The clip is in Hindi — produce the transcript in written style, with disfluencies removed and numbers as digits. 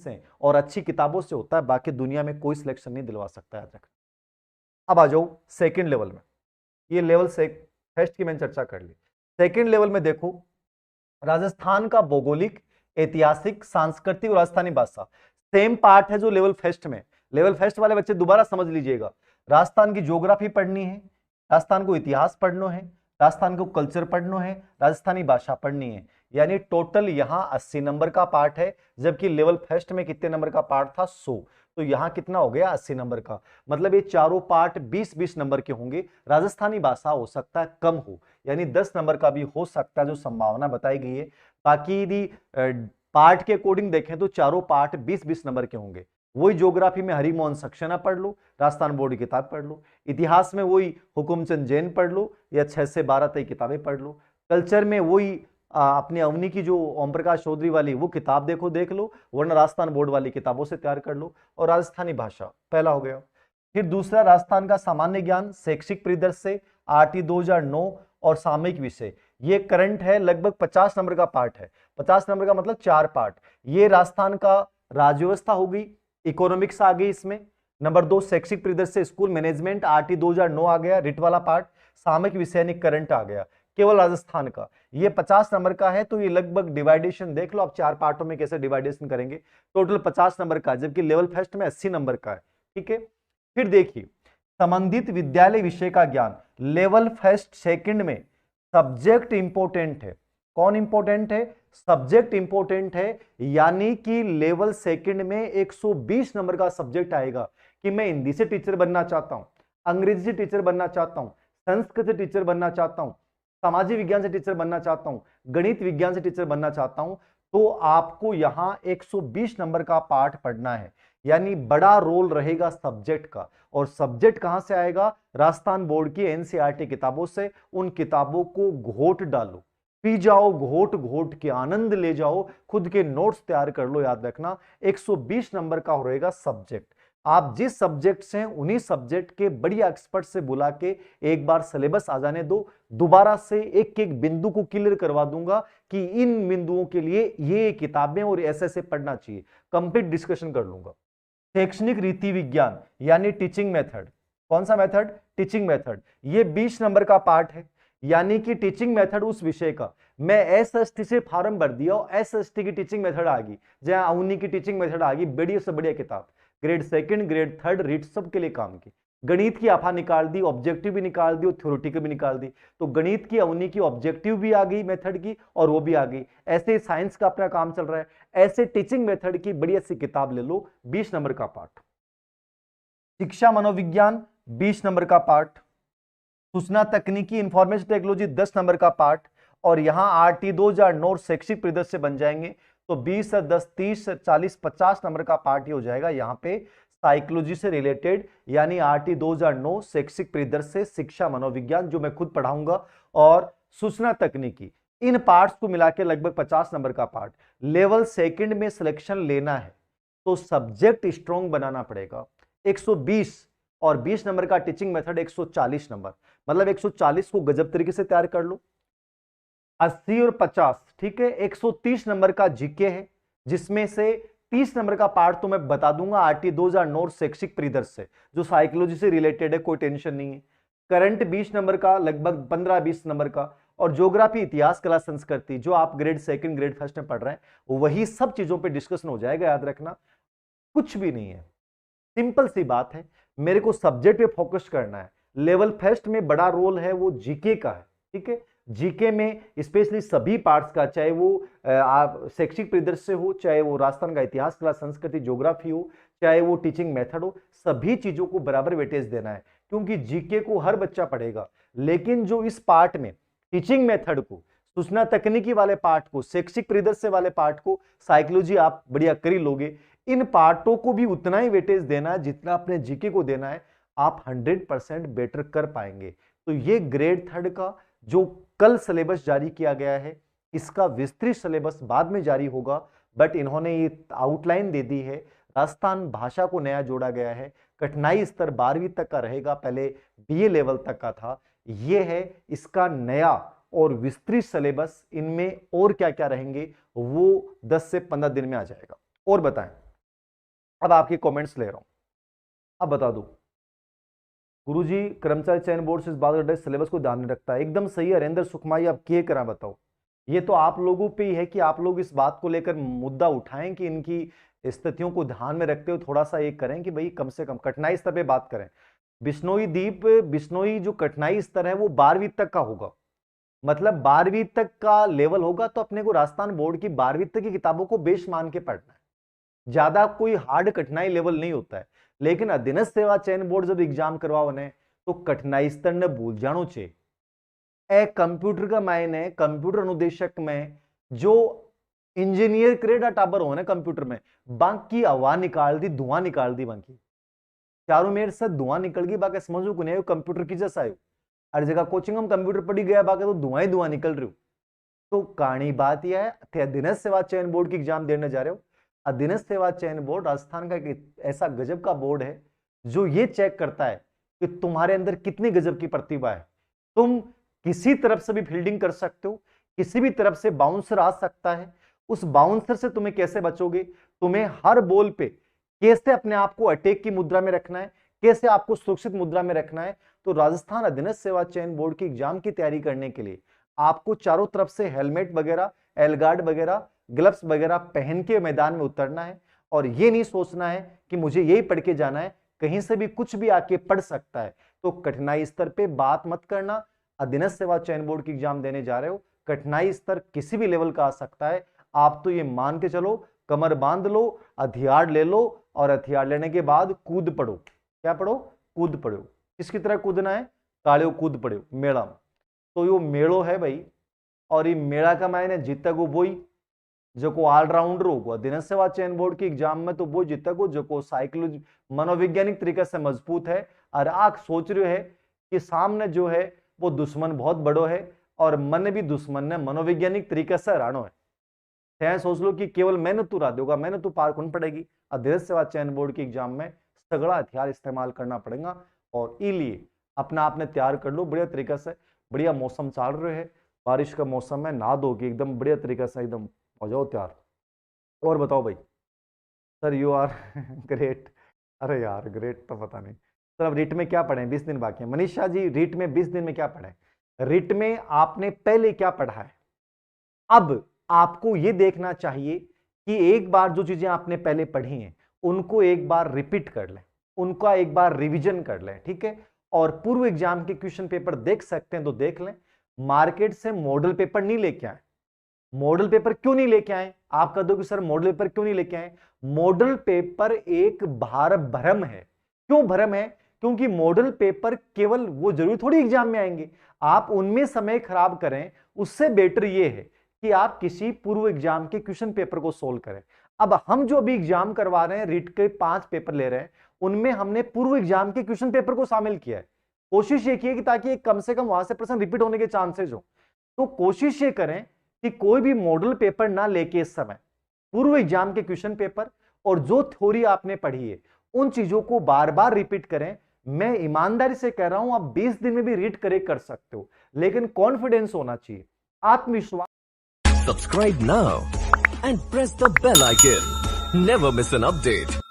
से और अच्छी किताबों से होता है, बाकी दुनिया में कोई सिलेक्शन नहीं दिलवा सकता, याद रखना। अब आ जाओ सेकंड लेवल में। ये लेवल से फर्स्ट की मैंने चर्चा कर ली। सेकंड लेवल में देखो, राजस्थान का भौगोलिक, ऐतिहासिक, सांस्कृतिक और राजस्थानी भाषा सेम पार्ट है जो लेवल फर्स्ट में। लेवल फर्स्ट वाले बच्चे दोबारा समझ लीजिएगा, राजस्थान की ज्योग्राफी पढ़नी है, राजस्थान को इतिहास पढ़ना है, राजस्थान को कल्चर पढ़ना है, राजस्थानी भाषा पढ़नी है। यानी टोटल यहां 80 नंबर का पार्ट है, जबकि लेवल फर्स्ट में कितने नंबर का पार्ट था, 100। तो यहां कितना हो गया, 80 नंबर का। मतलब ये चारों पार्ट 20-20 नंबर के होंगे। राजस्थानी भाषा हो सकता है कम हो, यानी 10 नंबर का भी हो सकता है, जो संभावना बताई गई है। बाकी यदि पार्ट के अकॉर्डिंग देखें तो चारों पार्ट 20-20 नंबर के होंगे। वही ज्योग्राफी में हरिमोहन सक्सेना पढ़ लो, राजस्थान बोर्ड की किताब पढ़ लो। इतिहास में वही हुकुमचंद जैन पढ़ लो, या 6 से 12 तक किताबें पढ़ लो। कल्चर में वही अपनी अवनी की जो ओम प्रकाश चौधरी वाली वो किताब देख लो, वरना राजस्थान बोर्ड वाली किताबों से तैयार कर लो। और राजस्थानी भाषा पहला हो गया। फिर दूसरा, राजस्थान का सामान्य ज्ञान, शैक्षिक परिदृश्य से आरटी 2009 और सामयिक विषय। ये करंट है, लगभग 50 नंबर का पार्ट है। 50 नंबर का मतलब 4 पार्ट। ये राजस्थान का राज्य व्यवस्था हो गई, इकोनॉमिक्स आ गई इसमें। नंबर 2 शैक्षिक परिदृश्य से स्कूल मैनेजमेंट, आरटी 2009 आ गया, रिट वाला पार्ट। सामयिक विषय ने करंट आ गया, केवल राजस्थान का। ये 50 नंबर का है, तो ये लगभग डिवाइडेशन देख लो आप, 4 पार्टों में कैसे डिवाइडेशन करेंगे। टोटल 50 नंबर का, जबकि लेवल फर्स्ट में 80 नंबर का है। ठीक है। फिर देखिए, संबंधित विद्यालय विषय का ज्ञान, लेवल फर्स्ट सेकंड में सब्जेक्ट इंपोर्टेंट है। कौन इंपोर्टेंट है, सब्जेक्ट इंपोर्टेंट है। यानी कि लेवल सेकंड में 120 नंबर का सब्जेक्ट आएगा कि मैं हिंदी से टीचर बनना चाहता हूं, अंग्रेजी से टीचर बनना चाहता हूं, संस्कृत से टीचर बनना चाहता हूं, सामाजिक विज्ञान से टीचर बनना चाहता हूं, गणित विज्ञान से टीचर बनना चाहता हूं, तो आपको यहां 120 नंबर का पाठ पढ़ना है। यानी बड़ा रोल रहेगा सब्जेक्ट का। और सब्जेक्ट कहां से आएगा, राजस्थान बोर्ड की एनसीईआरटी किताबों से। उन किताबों को घोट डालो, पी जाओ, घोट घोट के आनंद ले जाओ, खुद के नोट्स तैयार कर लो। याद रखना 120 नंबर का रहेगा सब्जेक्ट। आप जिस सब्जेक्ट से हैं उन्हीं सब्जेक्ट के बढ़िया एक्सपर्ट से बुला के एक बार सिलेबस आ जाने दो, दोबारा से एक एक बिंदु को क्लियर करवा दूंगा कि इन बिंदुओं के लिए ये किताबें और ऐसे पढ़ना चाहिए। कंप्लीट डिस्कशन कर लूंगा। शैक्षणिक रीति विज्ञान यानी टीचिंग मेथड। कौन सा मेथड, टीचिंग मेथड। ये 20 नंबर का पार्ट है। यानी कि टीचिंग मेथड उस विषय का, मैं एसएसटी से फॉर्म भर दिया और एसएसटी की टीचिंग मेथड आ गई, जहां अवनी की टीचिंग मेथड आ गई, बढ़िया से बढ़िया किताब, grade second, grade third, REET सब के लिए काम की। गणित की आफा निकाल दी, ऑब्जेक्टिव भी निकाल दी और थ्योरेटिकल भी निकाल दी। तो गणित की अवनी की ऑब्जेक्टिव भी आ गई मेथड की, और वो भी आ गई। ऐसे साइंस का अपना काम चल रहा है, ऐसे टीचिंग मेथड की बढ़िया सी किताब ले लो, 20 नंबर का पार्ट। शिक्षा मनोविज्ञान 20 नंबर का पार्ट। सूचना तकनीकी इंफॉर्मेशन टेक्नोलॉजी 10 नंबर का पार्ट। और यहां आरटी 2009 शैक्षिक परिदृश्य से बन जाएंगे, तो 20 से 10, 30 से 40, 50 नंबर का पार्ट ही हो जाएगा यहां पे साइकोलॉजी से रिलेटेड। यानी आरटी 2009 शैक्षिक परिदृश्य से शिक्षा मनोविज्ञान, जो मैं खुद पढ़ाऊंगा, और सूचना तकनीकी, इन पार्ट्स को मिला के लगभग 50 नंबर का पार्ट। लेवल सेकंड में सिलेक्शन लेना है तो सब्जेक्ट स्ट्रॉन्ग बनाना पड़ेगा। 120 और 20 नंबर का टीचिंग मेथड, 140 नंबर। मतलब 140 को गजब तरीके से तैयार कर लो। 80 और 50, ठीक है, 130 नंबर का जीके है, जिसमें से 30 नंबर का पार्ट तो मैं बता दूंगा आरटी 2009 शैक्षिक परिदृश्य से, जो साइकोलॉजी से रिलेटेड है, कोई टेंशन नहीं है। करंट 20 नंबर का, लगभग 15-20 नंबर का। और ज्योग्राफी, इतिहास, कला, संस्कृति, जो आप ग्रेड सेकंड, ग्रेड फर्स्ट में पढ़ रहे हैं, वही सब चीजों पे डिस्कशन हो जाएगा। याद रखना कुछ भी नहीं है, सिंपल सी बात है, मेरे को सब्जेक्ट पे फोकस करना है। लेवल फर्स्ट में बड़ा रोल है वो जीके का है। ठीक है, जीके में स्पेशली सभी पार्ट्स का, चाहे वो शैक्षिक परिदृश्य हो, चाहे वो राजस्थान का इतिहास, कला, संस्कृति, ज्योग्राफी हो, चाहे वो टीचिंग मेथड हो, सभी चीजों को बराबर वेटेज देना है। क्योंकि जीके को हर बच्चा पढ़ेगा, लेकिन जो इस पार्ट में टीचिंग मेथड को, सूचना तकनीकी वाले पार्ट को, शैक्षिक परिदृश्य वाले पार्ट को, साइकोलॉजी आप बढ़िया कर ही लोगे। इन पार्टों को भी उतना ही वेटेज देना है जितना अपने जीके को देना है, आप 100% बेटर कर पाएंगे। तो ये ग्रेड थर्ड का जो कल सिलेबस जारी किया गया है, इसका विस्तृत सिलेबस बाद में जारी होगा, बट इन्होंने ये आउटलाइन दे दी है। राजस्थान भाषा को नया जोड़ा गया है, कठिनाई स्तर 12वीं तक का रहेगा, पहले बीए लेवल तक का था। ये है इसका नया और विस्तृत सिलेबस। इनमें और क्या क्या रहेंगे वो 10 से 15 दिन में आ जाएगा। और बताएं, अब आपके कमेंट्स ले रहा हूं, अब बता दो गुरुजी कर्मचारी चयन बोर्ड से इस बात का सिलेबस को ध्यान नहीं रखता है। एकदम सही है हरेंद्र सुखमाई, आप क्या करा बताओ। ये तो आप लोगों पे ही है कि आप लोग इस बात को लेकर मुद्दा उठाएं कि इनकी स्थितियों को ध्यान में रखते हुए थोड़ा सा ये करें कि भाई कम से कम कठिनाई स्तर पे बात करें। बिश्नोई द्वीप, बिश्नोई जो कठिनाई स्तर है वो 12वीं तक का होगा, मतलब 12वीं तक का लेवल होगा, तो अपने को राजस्थान बोर्ड की 12वीं तक की किताबों को बेश मान के पढ़ना है, ज्यादा कोई हार्ड कठिनाई लेवल नहीं होता है। लेकिन अधीनस्थ सेवा चयन बोर्ड जब एग्जाम करवाओ ने तो कठिनाई स्तर ने भूल जानो चाहिए। ए कंप्यूटर का मायने कंप्यूटर अनुदेशक में जो इंजीनियर क्रेडा टाबर हो ना कंप्यूटर में, बाकी हवा निकाल दी, धुआं निकाल दी, बाकी चारों मेरे से धुआं निकल गई, बाकी समझो को नहीं कंप्यूटर की जैसा आयो, हर जगह कोचिंग में कंप्यूटर पढ़ी गया, बाकी तो धुआं ही धुआं निकल रही हो। तो कहानी बात यह है, अधीनस्थ सेवा चयन बोर्ड की एग्जाम देने जा रहे हो। अधीनस्थ सेवा चयन बोर्ड राजस्थान का एक ऐसा गजब का बोर्ड है जो ये चेक करता है कि तुम्हारे अंदर कितनी गजब की प्रतिभा है। तुम किसी तरफ से भी फील्डिंग कर सकते हो, किसी भी तरफ से बाउंसर आ सकता है, उस बाउंसर से तुम्हें कैसे बचोगे, तुम्हें हर बॉल पे कैसे अपने आप को अटैक की मुद्रा में रखना है, कैसे आपको सुरक्षित मुद्रा में रखना है। तो राजस्थान अधीनस्थ सेवा चयन बोर्ड की एग्जाम की तैयारी करने के लिए आपको चारों तरफ से हेलमेट वगैरह, एलगार्ड वगैरह, ग्लव्स वगैरह पहन के मैदान में उतरना है, और ये नहीं सोचना है कि मुझे यही पढ़ के जाना है, कहीं से भी कुछ भी आके पढ़ सकता है। तो कठिनाई स्तर पे बात मत करना। अधीनस्थ सेवा चयन बोर्ड की एग्जाम देने जा रहे हो, कठिनाई स्तर किसी भी लेवल का आ सकता है। आप तो ये मान के चलो, कमर बांध लो, हथियार ले लो, और हथियार लेने के बाद कूद पड़ो। क्या पढ़ो? कूद पड़ो। किसकी तरह कूदना है? काले कूद पड़ो मेला। तो यो मेड़ो है भाई, और ये मेला का मायने जीतेगो बोई जो को ऑलराउंडर होगा। अधीनस्थ सेवा चयन बोर्ड की एग्जाम में तो वो जीतेगो जो को साइकोलॉजी मनोवैज्ञानिक तरीके से मजबूत है, और आग सोच रहे है कि सामने जो है वो दुश्मन बहुत बड़ो है, और मन भी दुश्मन ने मनोवैज्ञानिक तरीके से हरानो है। सोच लो कि केवल मेहनत तू रात होगा, मेहनत तू पार कौन पड़ेगी। अधीनस्थ सेवा चयन बोर्ड की एग्जाम में सगड़ा हथियार इस्तेमाल करना पड़ेगा, और इसलिए अपना आपने तैयार कर लो बढ़िया तरीके से। बढ़िया मौसम चल रहे है, बारिश का मौसम है, नहा धोके एकदम बढ़िया तरीके से एकदम हो जाओ तैयार। और बताओ भाई। Sir you are great. अरे यार ग्रेट तो पता नहीं सर। अब रीट में क्या पढ़े? 20 दिन बाकी है। मनीषा जी रीट में 20 दिन में क्या पढ़े? रीट में आपने पहले क्या पढ़ा है? अब आपको यह देखना चाहिए कि एक बार जो चीजें आपने पहले पढ़ी हैं उनको एक बार रिपीट कर लें, उनका एक बार रिवीजन कर लें, ठीक है। और पूर्व एग्जाम के क्वेश्चन पेपर देख सकते हैं तो देख लें। मार्केट से मॉडल पेपर नहीं लेके आए। मॉडल पेपर क्यों नहीं लेके आए? आप कह दो कि सर मॉडल पेपर क्यों नहीं लेके आए? मॉडल पेपर एक भ्रम है। क्यों भ्रम है? क्योंकि मॉडल पेपर केवल वो जरूरी थोड़ी एग्जाम में आएंगे, आप उनमें समय खराब करें, उससे बेटर ये है कि आप किसी पूर्व एग्जाम के क्वेश्चन पेपर को सोल्व करें। अब हम जो अभी एग्जाम करवा रहे हैं, रीट के 5 पेपर ले रहे हैं, उनमें हमने पूर्व एग्जाम के क्वेश्चन पेपर को शामिल किया है। कोशिश ये की है कि ताकि कम से कम वहां से प्रश्न रिपीट होने के चांसेस हो। तो कोशिश ये करें कि कोई भी मॉडल पेपर ना लेके इस समय पूर्व एग्जाम के क्वेश्चन पेपर और जो थ्योरी आपने पढ़ी है उन चीजों को बार बार रिपीट करें। मैं ईमानदारी से कह रहा हूं, आप 20 दिन में भी रीड कर सकते हो, लेकिन कॉन्फिडेंस होना चाहिए, आत्मविश्वास। Subscribe now and press the bell icon. Never miss an update.